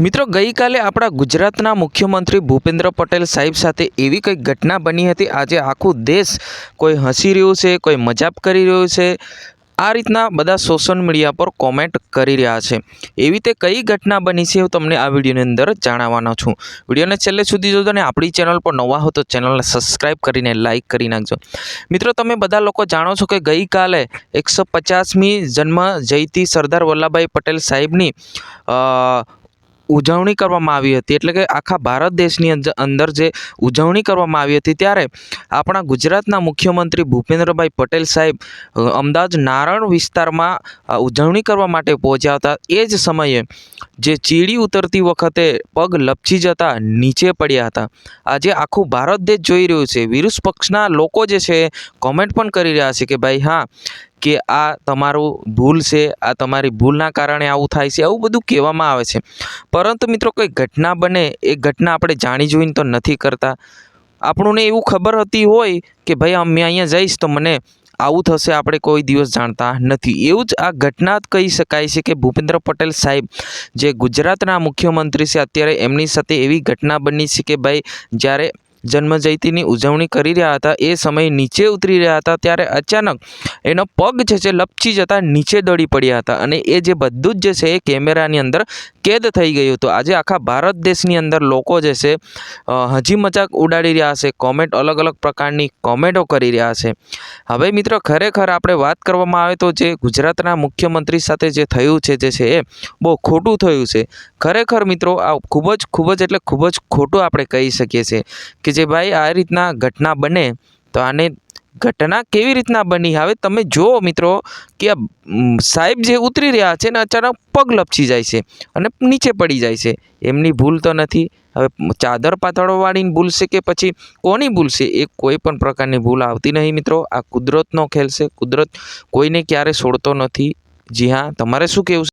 મિત્રો ગઈકાલે આપણા ગુજરાતના મુખ્યમંત્રી ભૂપેન્દ્ર પટેલ સાહેબ સાથે એવી કંઈક ઘટના બની હતી। આજે આખું દેશ કોઈ હસી રહ્યું છે, કોઈ મજાક કરી રહ્યું છે। આ રીતના બધા સોશિયલ મીડિયા પર કોમેન્ટ કરી રહ્યા છે। એવી તે કઈ ઘટના બની છે હું તમને આ વિડીયોની અંદર જણાવવાનો છું। વિડીયોને છેલ્લે સુધી જોજો અને આપણી ચેનલ પર નવા હો તો ચેનલને સબસ્ક્રાઈબ કરીને લાઇક કરી નાખજો। મિત્રો તમે બધા લોકો જાણો છો કે ગઈકાલે 150મી જન્મ જયંતિ સરદાર વલ્લભભાઈ પટેલ સાહેબની ઉજવણી કરવામાં આવી હતી। એટલે કે આખા ભારત દેશની અંદર જે ઉજવણી કરવામાં આવી હતી ત્યારે આપણા ગુજરાતના મુખ્યમંત્રી ભૂપેન્દ્રભાઈ પટેલ સાહેબ અમદાવાદ નારણ વિસ્તારમાં ઉજવણી કરવા માટે પહોંચ્યા હતા। એ જ સમયે જે ચીડી ઉતરતી વખતે પગ લપસી જતા નીચે પડ્યા હતા। આજે આખું ભારત દેશ જોઈ રહ્યું છે। વિરુદ્ધ પક્ષના લોકો જે છે કોમેન્ટ પણ કરી રહ્યા છે કે ભાઈ હા કે આ તમારું ભૂલ છે, આ તમારી ભૂલના કારણે આવું થાય છે, આવું બધું કહેવામાં આવે છે। પરંતુ મિત્રો કોઈ ઘટના બને એ ઘટના આપણે જાણી જોઈને તો નથી કરતા। આપણને એવું ખબર હતી હોય કે ભાઈ મેં અહીંયા જઈશ તો મને આવું થશે, આપણે કોઈ દિવસ જાણતા નથી। એવું જ આ ઘટના કહી શકાય છે કે ભૂપેન્દ્ર પટેલ સાહેબ જે ગુજરાતના મુખ્યમંત્રી છે અત્યારે એમની સાથે એવી ઘટના બની છે કે ભાઈ જ્યારે જન્મજયંતિની ઉજવણી કરી રહ્યા હતા એ સમયે નીચે ઉતરી રહ્યા હતા ત્યારે અચાનક એનો પગ જે છે લપસી જતા નીચે દડી પડ્યા હતા અને એ જે બધું જ જે છે એ કેમેરાની અંદર કેદ થઈ ગયું હતું। આજે આખા ભારત દેશની અંદર લોકો જે છે હજી મજાક ઉડાડી રહ્યા છે, કોમેન્ટ અલગ અલગ પ્રકારની કોમેન્ટો કરી રહ્યા છે। હવે મિત્રો ખરેખર આપણે વાત કરવામાં આવે તો જે ગુજરાતના મુખ્યમંત્રી સાથે જે થયું છે જે છે એ બહુ ખોટું થયું છે। ખરેખર મિત્રો આ ખૂબ જ એટલે ખૂબ જ ખોટું આપણે કહી શકીએ છીએ કે જે ભાઈ આ રીતના ઘટના બને તો આને ઘટના કેવી રીતના બની। હવે તમે જુઓ મિત્રો કે સાહેબ જે ઉતરી રહ્યા છે ને અચાનક પગ લપસી જાય છે અને નીચે પડી જાય છે। એમની ભૂલ તો નથી। હવે ચાદર પાથરવાવાળીની ભૂલ છે કે પછી કોની ભૂલ છે એ કોઈ પણ પ્રકારની ભૂલ આવતી નહીં મિત્રો। આ કુદરતનો ખેલ છે। કુદરત કોઈને ક્યારે છોડતો નથી। જી હા, તમારે શું કહેવું છે?